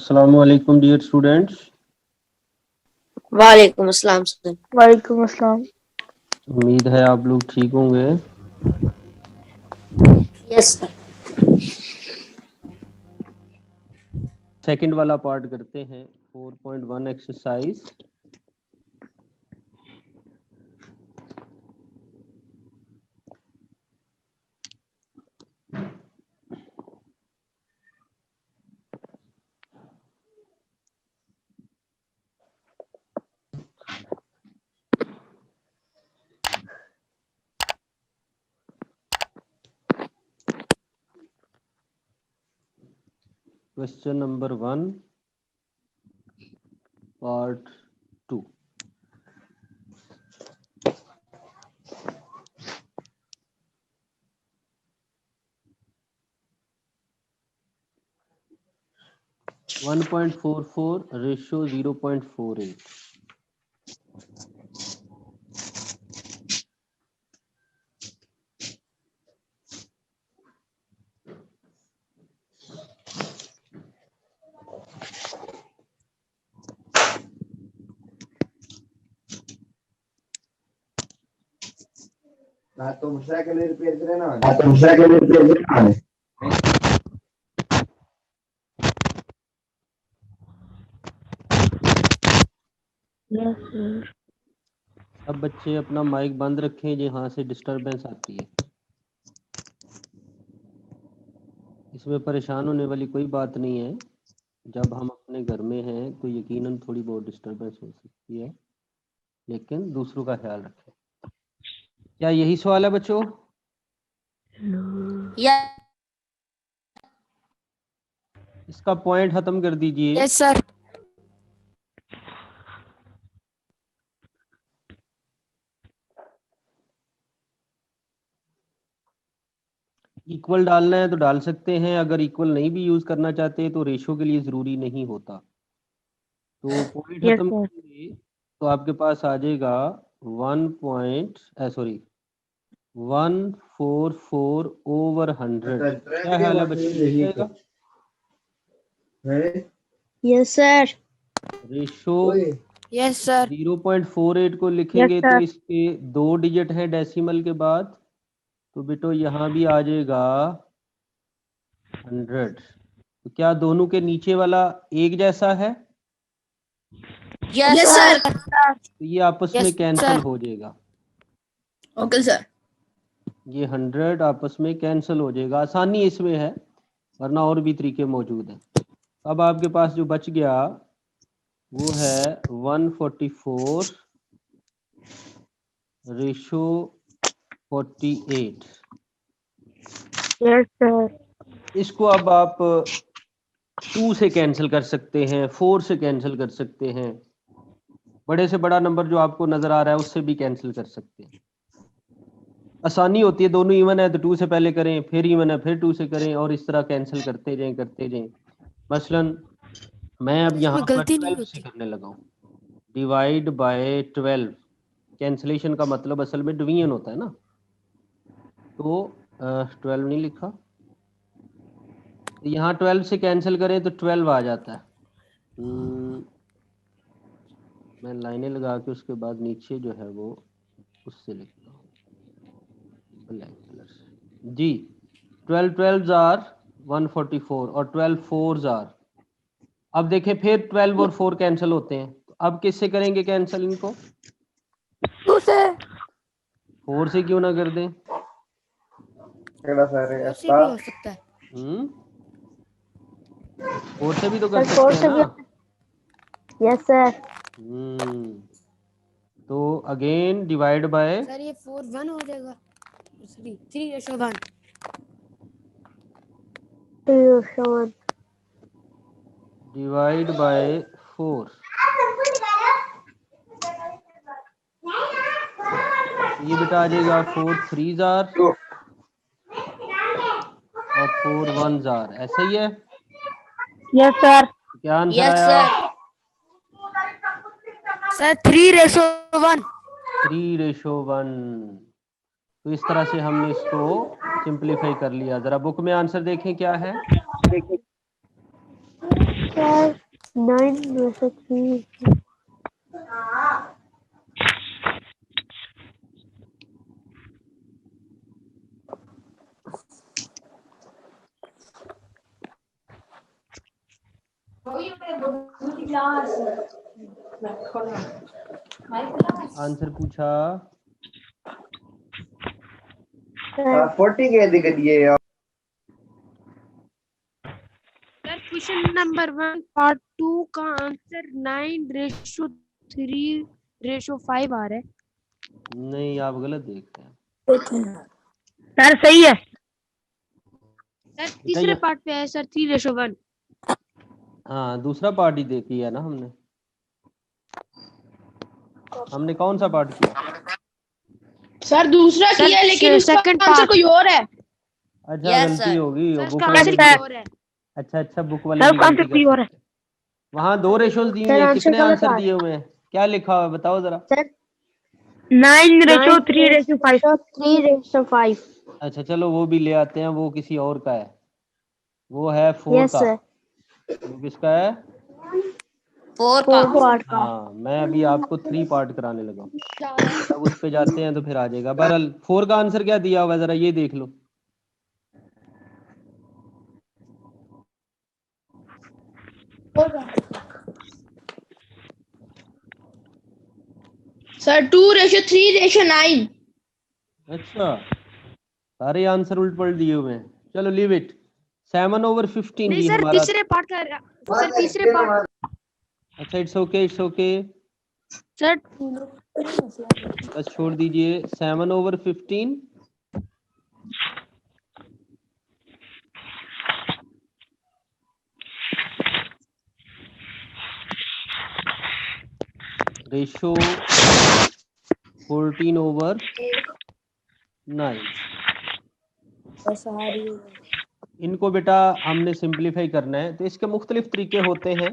अस्सलाम वालेकुम dear students. वालेकुम अस्सलाम सर। वालेकुम अस्सलाम। उम्मीद है आप लोग ठीक होंगे। Yes sir. सेकंड वाला पार्ट करते हैं 4.1 exercise. Question number 1 part 2। One 1.44 ratio 0.48। Yes sir. अब बच्चे अपना माइक बंद रखें जहाँ से डिस्टरबेंस आती है। इसमें परेशान होने वाली कोई बात नहीं है। जब हम अपने घर में हैं तो यकीनन थोड़ी बहुत डिस्टरबेंस हो सकती है, लेकिन दूसरों का ख्याल रखें। क्या यही सवाल है बच्चों? इसका पॉइंट खत्म कर दीजिए। Yes sir. इक्वल डालना है तो डाल सकते हैं, अगर इक्वल नहीं भी यूज करना चाहते तो रेशो के लिए जरूरी नहीं होता। तो पॉइंट यस खत्म सर। करेंगे तो आपके पास आ जाएगा 1.44/100। क्या ख्याल है बच्चों, ये जाएगा? Yes sir. Ratio yes sir. 0.48 को यस लिखेंगे तो सर। इसके 2 डिजिट हैं डेसिमल के बाद, तो बेटो यहाँ भी आ जाएगा 100। तो क्या दोनों के नीचे वाला एक जैसा है? Yes sir. तो ये आपस में यस कैंसिल सर। हो जाएगा। Okay sir. ये 100 आपस में कैंसिल हो जाएगा। आसानी इसमें है, वरना और भी तरीके मौजूद हैं। अब आपके पास जो बच गया वो है 144 रेशो 48। Yes sir. इसको अब आप 2 से कैंसिल कर सकते हैं, 4 से कैंसिल कर सकते हैं, बड़े से बड़ा नंबर जो आपको नजर आ रहा है उससे भी कैंसिल कर सकते हैं। आसानी होती है, दोनों इवन है तो 2 से पहले करें, फिर इवन है फिर 2 से करें, और इस तरह कैंसिल करते जाएं। मसलन मैं अब यहाँ इसमें पर गलती नहीं 12 से होती। करने लगा हूँ। Divide by 12। कैंसिलेशन का मतलब असल में डिवीजन होता है ना, तो 12 नहीं लिखा, तो यहाँ 12 से कैंसिल करें तो 12 आ जाता है। मैं लाइनें लगा के उसके बाद नीचे जो है वो उससे लिखता हूँ ब्लैक कलर से जी। 12 12 आर 144 और 12 4 आर। अब देखें फिर 12 और 4 कैंसिल होते हैं, तो अब किससे करेंगे कैंसिल इनको? 2 से। 4 से क्यों ना कर दें? 4 से भी हो सकता है। 4 से भी तो कर सर सकते फोर हैं से ना। भी। Yes sir. तो अगेन डिवाइड बाय सर ये 4 1 हो जाएगा। 3:1। Divide by 4। ये बेटा आ जाएगा 4 3 जार और 4 1 जार, ऐसा ही है। Yes sir. क्या आंसर यस आया? सर 3:1। 3:1। तो इस तरह से हमने इसको सिंप्लीफाई कर लिया। जरा बुक में आंसर देखें क्या है। sir. 9/3. आंसर पूछा। Sir, 40 के दिख दिए सर क्वेश्चन नंबर 1 पार्ट 2 का आंसर 9:3:5 आ रहा है। नहीं, आप गलत देख रहे हैं। sir सही है। सर तीसरे पार्ट पे है सर 3:1। हाँ, दूसरा पार्ट ही देखी है ना हमने। हमने कौन सा पार्ट किया? सर दूसरा सर, किया है, लेकिन उसका second आंसर part। कोई और है। अच्छा, गलती होगी सर बुक उसका वाले आंसर भी। कोई और है। अच्छा, बुक वाले सर भी आंसर गलती कोई कर और है। सकते हैं। वहाँ 2 रेशोज दी हुई सर है, आंसर कितने गलत आंसर आ दिए हुए हैं? क्या लिखा हुआ है बताओ जरा। सर 9/3/5। 3/5। अच्छा, चलो वो भी ले आते हैं, वो किसी और का है। वो है 4 Yes का। sir. वो किसका है? 4 part का। हाँ, मैं अभी आपको 3 पार्ट कराने लगा हूँ। जब उस पे जाते हैं तो फिर आ जाएगा। बहरहाल 4 का आंसर क्या दिया हुआ है जरा ये देख लो। सर 2:3:9। अच्छा, सारे आंसर उल्ट पलट दिए हुए हैं। चलो लीव इट। 7/15 नहीं ही सर हमारा। तीसरे पार्ट का सर तीसरे पार्ट अच्छा, it's okay, it's okay, sir बस छोड़ दीजिए। 7/15 रेशो 14/9। इनको बेटा हमने सिंपलीफाई करना है, तो इसके मुख्तलिफ तरीके होते हैं।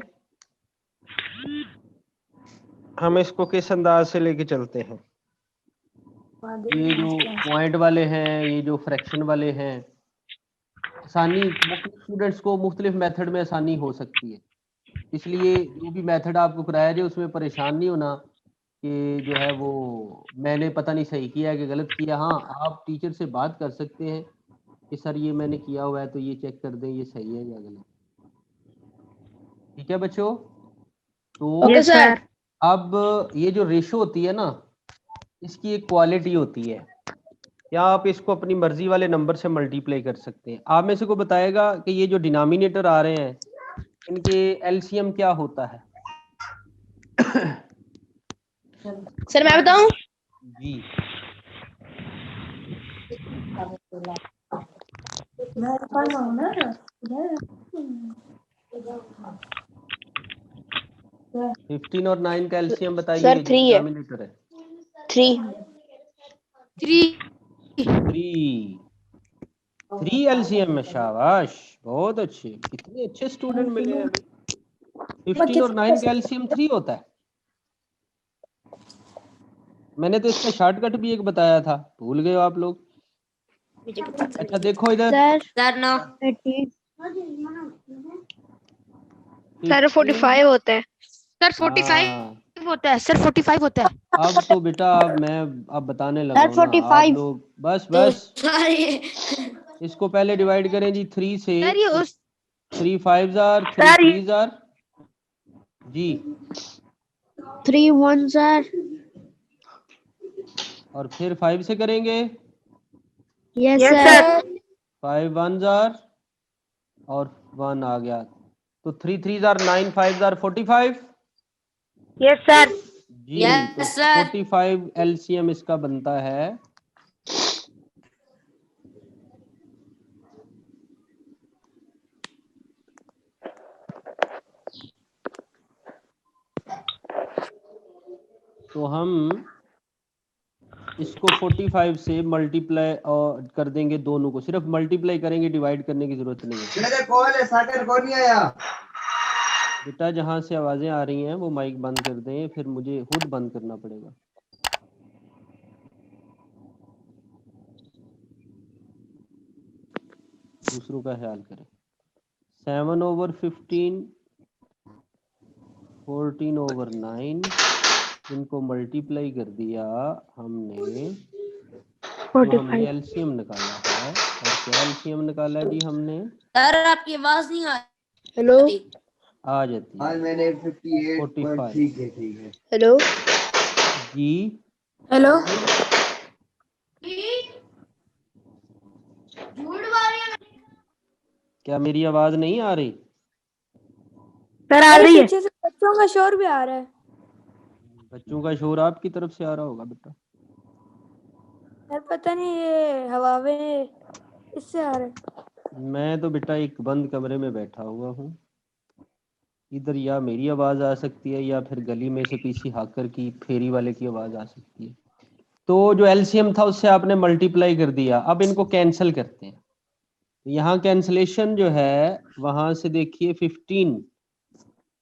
हम इसको किस अंदाज से लेके चलते हैं। ये जो पॉइंट वाले हैं, ये जो फ्रैक्शन वाले हैं, आसानी स्टूडेंट्स को मुख्तलिफ मेथड में आसानी हो सकती है। इसलिए जो भी मेथड आपको कराया जाए उसमें परेशान नहीं होना कि जो है वो मैंने पता नहीं सही किया कि गलत किया। हाँ, आप टीचर से बात कर सकते हैं कि सर ये मैंने किया हुआ है तो ये चेक कर दें ये सही है या गलत। ठीक है बच्चों? तो ओके सर। अब ये जो रेशो होती है ना, इसकी एक क्वालिटी होती है। या आप इसको अपनी मर्जी वाले नंबर से मल्टीप्लाई कर सकते हैं। आप में से को बताएगा कि ये जो डिनोमिनेटर आ रहे हैं इनके एलसीएम क्या होता है? सर मैं बताऊं? जी, 15 और 9 का एलसीएम बताइए। सर जो 3 है। डिनोमिनेटर है 3। 3 एलसीएम में। शाबाश, बहुत अच्छे, कितने अच्छे स्टूडेंट मिले हैं अभी। 15 और 9 का एलसीएम 3 होता है। मैंने तो इसका शॉर्टकट भी एक बताया था, भूल गए हो आप लोग। अच्छा देखो इधर। सर 18। सर 45 होता है। सर 45 होता है। सर 45 होता है। अब तो बेटा अब बताने लगा सर हूँ ना। आप 45। लोग बस इसको पहले डिवाइड करें जी 3 से। सर ये तो उस 3 5 जार, 3 सर 3 जार जी, 3 1 sir. और फिर 5 से करेंगे। Yes sir. 5 1 जार और 1 आ गया। तो 3 3 जार 9, 5 जार 45 Yes sir. जी। तो 45 एलसीएम इसका बनता है। तो हम इसको 45 से मल्टीप्लाई और कर देंगे, दोनों को सिर्फ मल्टीप्लाई करेंगे, डिवाइड करने की जरूरत नहीं है। मेरे कॉल है सागर कौन नहीं आया। बेटा जहां से आवाजें आ रही हैं वो माइक बंद कर दें, फिर मुझे खुद बंद करना पड़ेगा। दूसरों का ख्याल करें। 7/15 14/9 इनको मल्टीप्लाई कर दिया हमने, तो 45 हमने एलसीएम निकाला है। और क्या एलसीएम निकाला है जी हमने? सर आपकी आवाज नहीं आ हेलो आ जाती है आज मैंने 58 45। ठीक है ठीक है। हेलो जी हेलो क्या मेरी आवाज नहीं आ रही? सर आ रही है। पीछे से बच्चों का शोर भी आ रहा है। बच्चों का शोर आपकी तरफ से आ रहा होगा बेटा। सर पता नहीं ये हवा में इससे आ रहा है। मैं तो बेटा एक बंद कमरे में बैठा हुआ हूँ। इधर या मेरी आवाज आ सकती है या फिर गली में से किसी हाकर की, फेरी वाले की आवाज आ सकती है। तो जो एलसीएम था उससे आपने मल्टीप्लाई कर दिया। अब इनको कैंसिल करते हैं। यहाँ कैंसलेशन जो है वहां से देखिए 15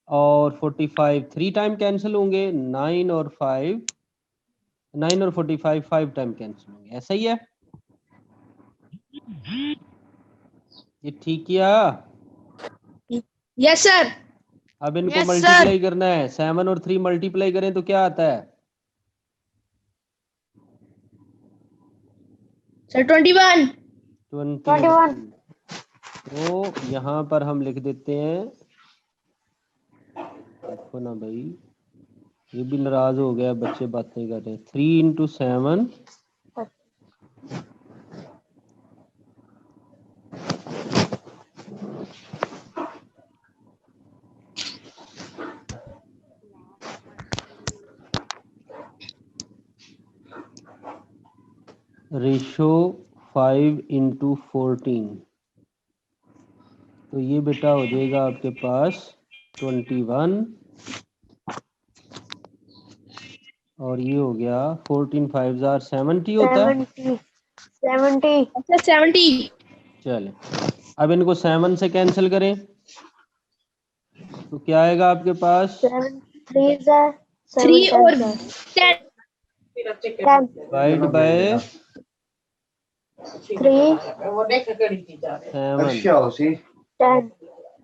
और 45 3 टाइम कैंसिल होंगे, 9 और 45 5 टाइम कैंसिल होंगे। ऐसा ही है, ये ठीक किया। Yes sir. अब इनको Yes, मल्टीप्लाई करना है। 7 और 3 मल्टीप्लाई करें तो क्या आता है? सर 21। 21। तो यहाँ पर हम लिख देते हैं, देखो ना भाई, ये भी नाराज हो गया, बच्चे बातें कर रहे हैं। 3 × 7 रेशो 5 × 14, तो ये बेटा हो जाएगा आपके पास 21 और ये हो गया 14 5 70 होता है। 70 चले, अब इनको 7 से कैंसिल करें तो क्या आएगा आपके पास? 3 और 10। Divide by 3 7। अच्छा उसी 10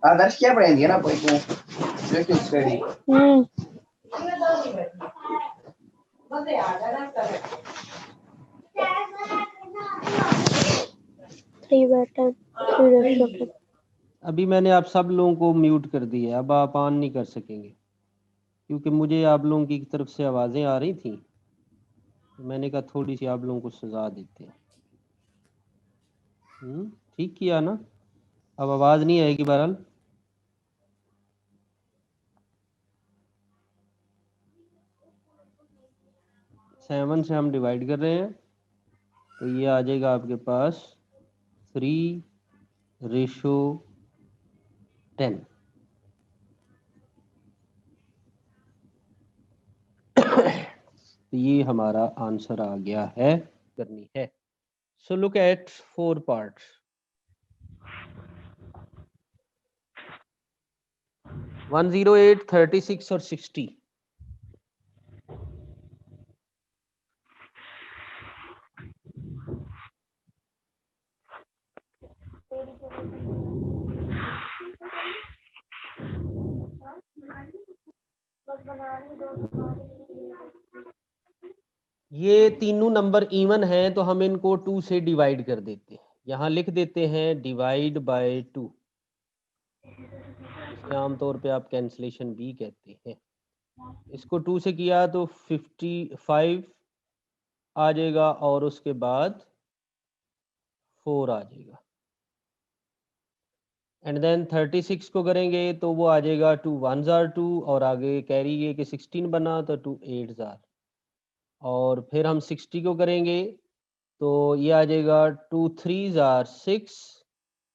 आदर्श क्या पढ़ेंगे ना भाई को जो कि स्टडी 3/10 अभी मैंने आप सब लोगों को म्यूट कर दिया है, अब आप ऑन नहीं कर सकेंगे क्योंकि मुझे आप लोगों की तरफ से आवाज़ें आ रही थी। तो मैंने कहा थोड़ी सी आप लोगों को सजा देते हैं। ठीक किया ना? अब आवाज़ नहीं आएगी बहरहाल। सेवन से हम डिवाइड कर रहे हैं तो ये आ जाएगा आपके पास 3/10। तो ये हमारा आंसर आ गया है, करनी है। So look at 4 parts. 108, 36 और 60। ये तीनों नंबर इवन हैं तो हम इनको 2 से डिवाइड कर देते हैं। यहाँ लिख देते हैं डिवाइड बाय 2। इसके आमतौर पे आप कैंसलेशन भी कहते हैं। इसको 2 से किया तो 55 आ जाएगा और उसके बाद 4 आ जाएगा। एंड देन 36 को करेंगे तो वो आ जाएगा 2 1s are 2 और आगे कैरी ये कि 16 बना तो 2 8s are। और फिर हम 60 को करेंगे तो ये आ जाएगा 2 3s are 6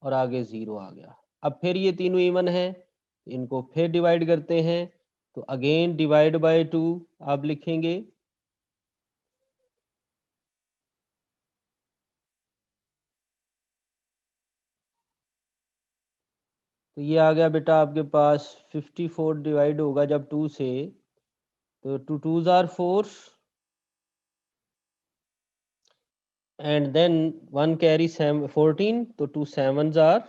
और आगे 0 आ गया। अब फिर ये तीनों इवन हैं, इनको फिर डिवाइड करते हैं तो अगेन डिवाइड बाय 2 आप लिखेंगे। तो ये आ गया बेटा आपके पास 54 डिवाइड होगा जब 2 से, तो 2 2s are 4 and then 1 carry 14 तो 2 7s are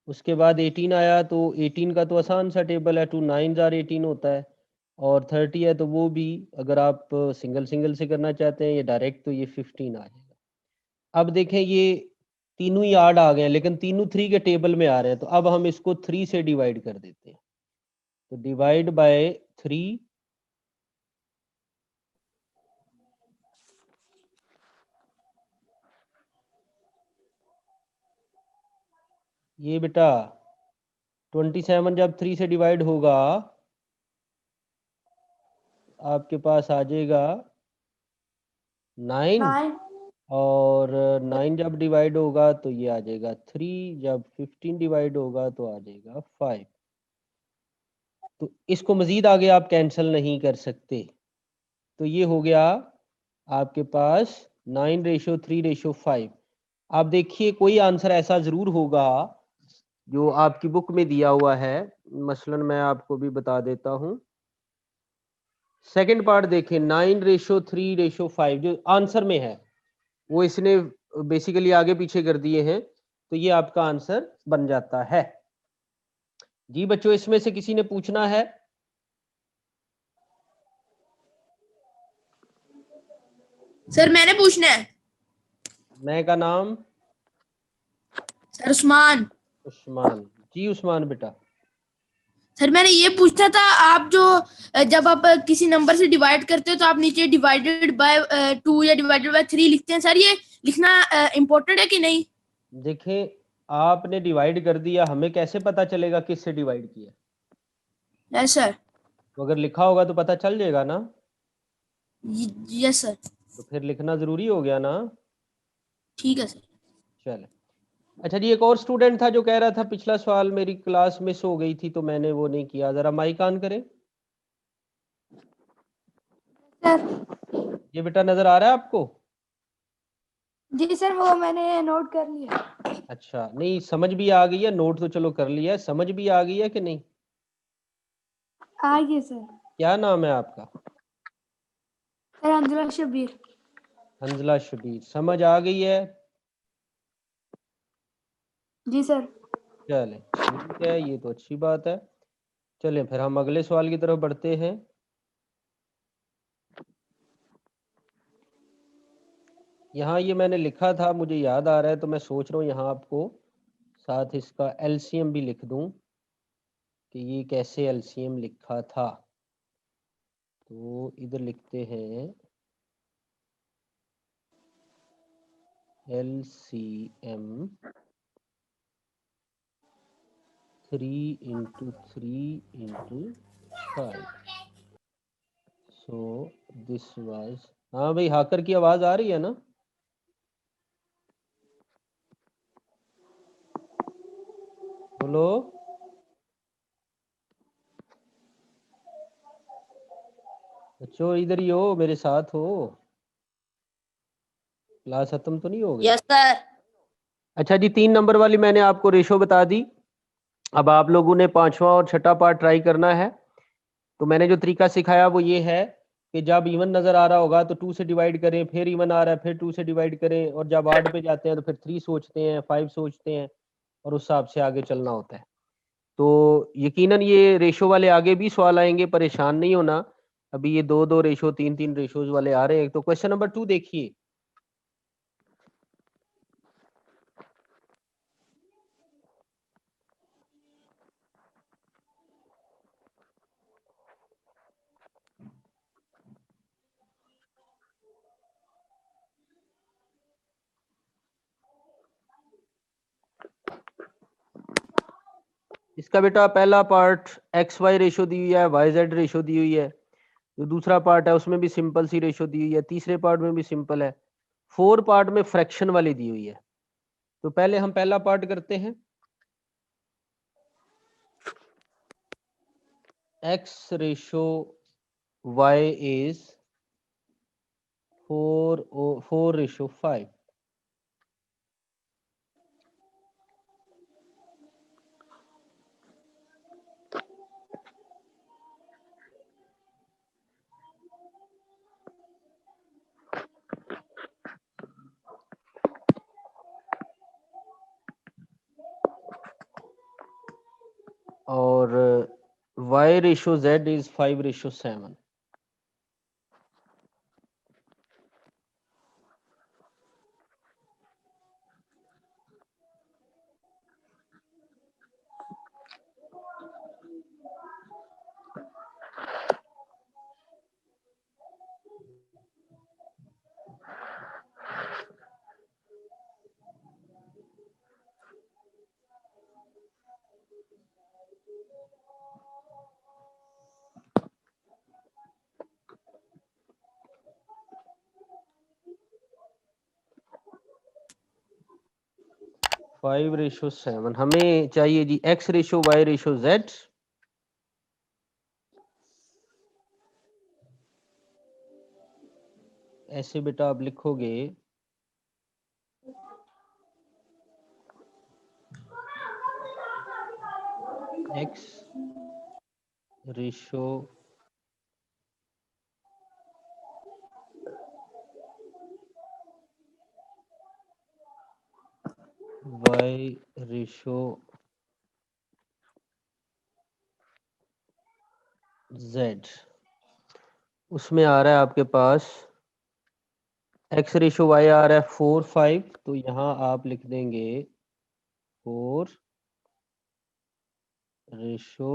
उसके बाद 18 आया तो 18 का तो आसान सा टेबल है, 2 9s आर 18 होता है, और 30 है तो वो भी, अगर आप सिंगल सिंगल से करना चाहते हैं ये डायरेक्ट, तो ये 15 आ जाएगा। अब देखें ये तीनों ही आड आ गए हैं, लेकिन तीनों 3 के टेबल में आ रहे हैं, तो अब हम इसको 3 से डिवाइड कर देते हैं। तो डिवाइड बाय 3, ये बेटा 27 जब 3 से डिवाइड होगा आपके पास आ जाएगा 9, 9। और 9 जब डिवाइड होगा तो ये आ जाएगा 3, जब 15 डिवाइड होगा तो आ जाएगा 5। तो इसको मजीद आगे आप कैंसिल नहीं कर सकते, तो ये हो गया आपके पास 9:3:5। आप देखिए कोई आंसर ऐसा जरूर होगा जो आपकी बुक में दिया हुआ है, मसलन मैं आपको भी बता देता हूं। सेकंड पार्ट देखें, 9:3:5 जो आंसर में है वो इसने बेसिकली आगे पीछे कर दिए हैं, तो ये आपका आंसर बन जाता है। जी बच्चों, इसमें से किसी ने पूछना है? सर मैंने पूछना है। मैं का नाम सर उस्मान। उस्मान। जी उस्मान बेटा। सर मैंने ये पूछना था, आप जो जब आप किसी नंबर से डिवाइड करते हो तो आप नीचे डिवाइडेड बाय 2 या डिवाइडेड बाय 3 लिखते हैं, सर ये लिखना इम्पोर्टेंट है कि नहीं? देखें आपने डिवाइड कर दिया, हमें कैसे पता चलेगा किससे डिवाइड किया? Yes sir. तो अगर लिखा होगा तो पता चल जाएगा ना, यस सर। तो फिर लिखना जरूरी हो गया ना। ठीक है सर। चले, अच्छा जी, एक और स्टूडेंट था जो कह रहा था पिछला सवाल मेरी क्लास मिस हो गई थी तो मैंने वो नहीं किया, जरा माइक ऑन करें। सर। ये बेटा नजर आ रहा है आपको? जी सर, वो मैंने नोट कर लिया। अच्छा, नहीं समझ भी आ गई है, नोट तो चलो कर लिया है, समझ भी आ गई है कि नहीं? आ गए सर। क्या नाम है आपका? सर अंजुला शबीर। हंजला शबीर, समझ आ गई है? जी सर। चले ठीक है, ये तो अच्छी बात है। चलें फिर हम अगले सवाल की तरफ बढ़ते हैं। यहाँ ये मैंने लिखा था, मुझे याद आ रहा है, तो मैं सोच रहा हूँ यहाँ आपको साथ इसका एलसीएम भी लिख दूं कि ये कैसे एलसीएम लिखा था। तो इधर लिखते हैं LCM 3 into 3 into 5। So this was, हाँ भाई हाकर की आवाज आ रही है ना? बोलो। बच्चों इधर ही हो, मेरे साथ हो, क्लास खत्म तो नहीं हो गई? Yes sir. अच्छा जी, 3 नंबर वाली मैंने आपको रेशो बता दी। अब आप लोगों ने 5वां और 6ठा पार्ट ट्राई करना है। तो मैंने जो तरीका सिखाया वो ये है कि जब इवन नजर आ रहा होगा तो 2 से डिवाइड करें, फिर इवन आ रहा है फिर 2 से डिवाइड करें, और जब 8 पे जाते हैं तो फिर 3 सोचते हैं, 5 सोचते हैं, और उस हिसाब से आगे चलना होता है। तो यकीनन ये रेशो वाले आगे भी सवाल आएंगे, परेशान नहीं होना। अभी ये 2-2 रेशो 3-3 रेशोज वाले आ रहे हैं। तो क्वेश्चन नंबर 2 देखिए, इसका बेटा पहला पार्ट एक्स वाई रेशो दी हुई है, वाई जेड रेशो दी हुई है। जो दूसरा पार्ट है उसमें भी सिंपल सी रेशो दी हुई है, तीसरे पार्ट में भी सिंपल है, 4 पार्ट में फ्रैक्शन वाली दी हुई है। तो पहले हम पहला पार्ट करते हैं। X ratio y is 4:5। y ratio z is 5:7. Five ratio 7 हमें चाहिए जी x ratio y ratio z। ऐसे बेटा आप लिखोगे x ratio y ratio z। उसमें आ रहा है आपके पास x रेशो y आ रहा है 4 5, तो यहाँ आप लिख देंगे 4 रेशो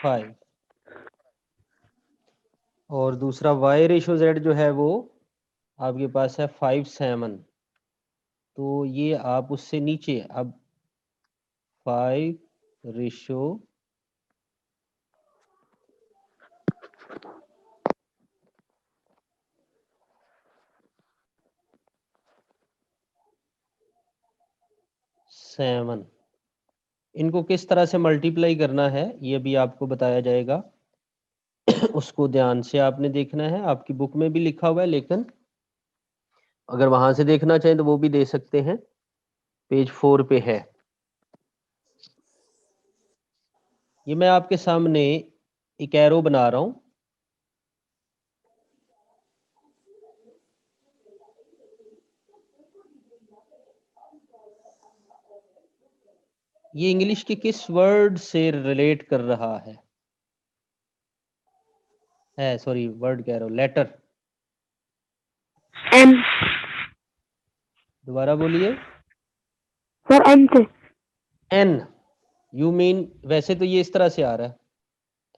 5, और दूसरा y रेशो z जो है वो आपके पास है 5 7। तो ये आप उससे नीचे अब 5 रेशो 7, इनको किस तरह से मल्टीप्लाई करना है ये भी आपको बताया जाएगा। उसको ध्यान से आपने देखना है, आपकी बुक में भी लिखा हुआ है, लेकिन अगर वहां से देखना चाहें तो वो भी दे सकते हैं, पेज 4 पे है। ये मैं आपके सामने एक एरो बना रहा हूं। ये इंग्लिश के किस वर्ड से रिलेट कर रहा है? सॉरी, वर्ड कह रहा हूं, लेटर। एम। दोबारा बोलिए। सर एम से। एन, यू मीन, वैसे तो ये इस तरह से आ रहा है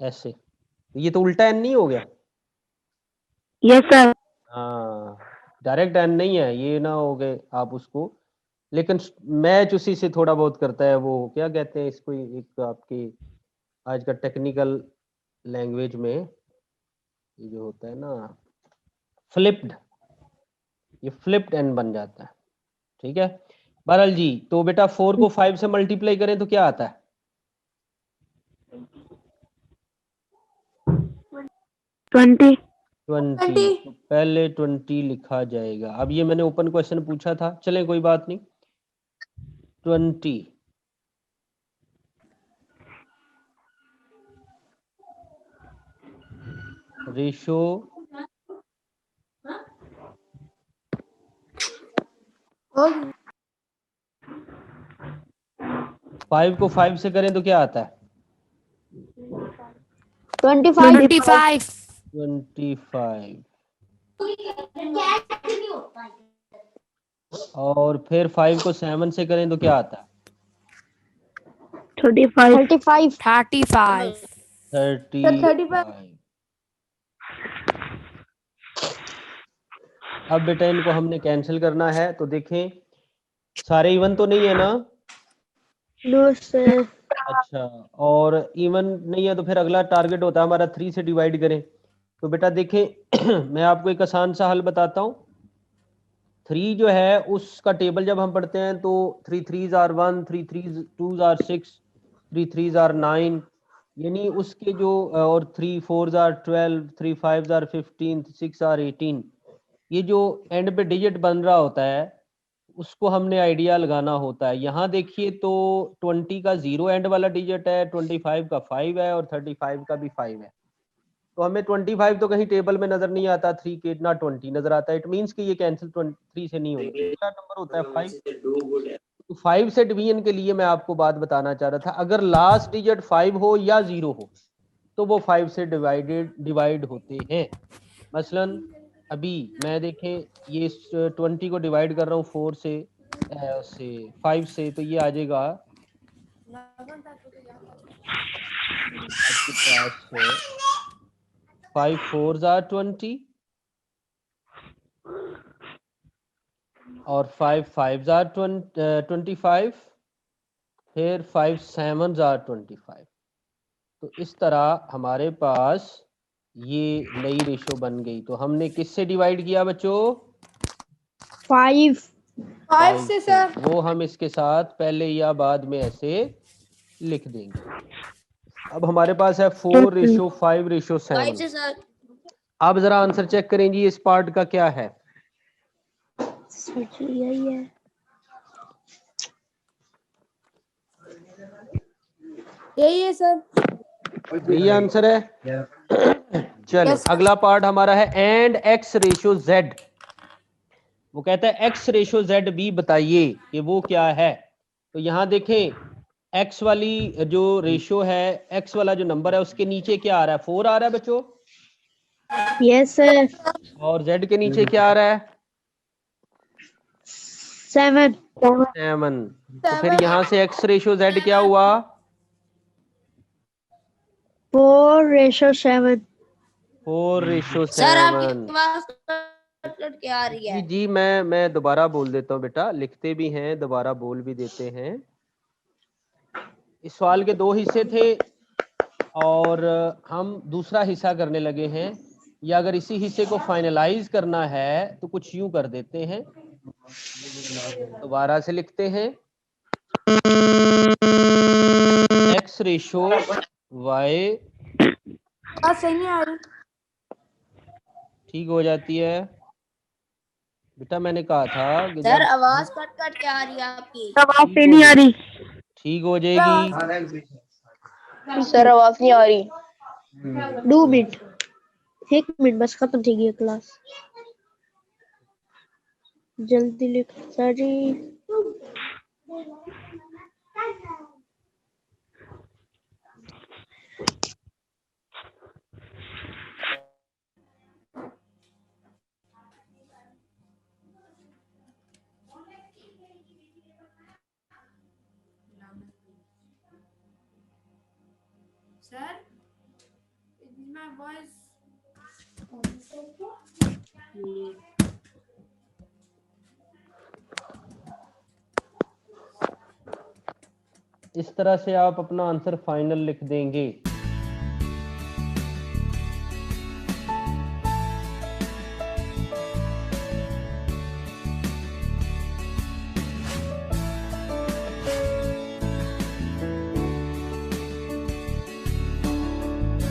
ऐसे, ये तो उल्टा एन नहीं हो गया? Yes sir. हाँ, डायरेक्ट एन नहीं है ये, ना हो गए आप उसको, लेकिन मैच उसी से थोड़ा बहुत करता है। वो क्या कहते हैं इसको, एक आपकी आज का टेक्निकल लैंग्वेज में ये जो होता है ना, फ्लिप्ड, ये फ्लिप्ड एन बन जाता है। ठीक है बहरहाल जी, तो बेटा 4 को 5 से मल्टीप्लाई करें तो क्या आता है? 20। 20। तो पहले 20 लिखा जाएगा। अब ये मैंने ओपन क्वेश्चन पूछा था, चलें कोई बात नहीं। 20 रेशो 5 को 5 से करें तो क्या आता है? 25। 25। और फिर 5 को 7 से करें तो क्या आता है? 35। 35। अब बेटा इनको हमने कैंसिल करना है, तो देखें सारे इवन तो नहीं है ना? No sir. अच्छा, और इवन नहीं है तो फिर अगला टारगेट होता है हमारा 3 से डिवाइड करें। तो बेटा देखें मैं आपको एक आसान सा हल बताता हूँ। 3 जो है उसका टेबल जब हम पढ़ते हैं तो 3 3s are 1, 3 3 2s are 6, 3 3s are 9, यानी उसके जो, और 3 4s are 12, 3 5s are 15, 6 are 18, ये जो एंड पे डिजिट बन रहा होता है उसको हमने आइडिया लगाना होता है। यहाँ देखिए तो 20 का 0 एंड वाला डिजिट है, 25 का 5 है, और 35 का भी 5 है। तो हमें 25 तो कहीं टेबल में नजर नहीं आता, 3 के ना 20 नजर आता है। इट मींस कि ये कैंसिल 3 से नहीं होगा। दूसरा नंबर होता है 5। तो 5 से डिवीजन के लिए मैं आपको बात बताना चाह रहा था, अगर लास्ट डिजिट 5 हो या 0 हो तो वो 5 से डिवाइड होते हैं। मसलन अभी मैं देखें ये 20 को डिवाइड कर रहा हूँ 4 से 5 से, तो ये आ जाएगा आपके पास 5 4s are 20 और 5 5s are 25, फिर 5 7s are 25। तो इस तरह हमारे पास ये नई रेशो बन गई। तो हमने किससे डिवाइड किया बच्चों? 5 5 से सर। वो हम इसके साथ पहले या बाद में ऐसे लिख देंगे। अब हमारे पास है 4:5:7। से सर। अब जरा आंसर चेक करें जी, इस पार्ट का क्या है? यही है। यही है सर। यही आंसर है। चलो Yes, sir. अगला पार्ट हमारा है एंड x रेशियो z। वो कहता है x रेशियो z भी बताइए कि वो क्या है। तो यहाँ देखें x वाली जो रेशियो है, x वाला जो नंबर है उसके नीचे क्या आ रहा है? 4 आ रहा है बच्चों। Yes sir. और z के नीचे क्या आ रहा है? 7 7। तो फिर यहाँ से x रेशियो z क्या हुआ? 4:7। 4:7। क्या आ रही जी जी मैं दोबारा बोल देता हूँ बेटा, लिखते भी हैं दोबारा बोल भी देते हैं। इस सवाल के 2 हिस्से थे और हम दूसरा हिस्सा करने लगे हैं, या अगर इसी हिस्से को फाइनलाइज करना है तो कुछ यूं कर देते हैं, दोबारा से लिखते हैं x रेशो y बात सही नहीं आ रही। ठीक हो जाती है बेटा। मैंने कहा था कि सर जब आवाज कट कट के आ रही है आपकी। आवाज से नहीं आ रही। ठीक हो जाएगी। सर आवाज नहीं आ रही। 2 मिनट, 1 मिनट बस, खत्म थी गई क्लास। जल्दी लिख सारी। Sir my voice. इस तरह से आप अपना आंसर फाइनल लिख देंगे।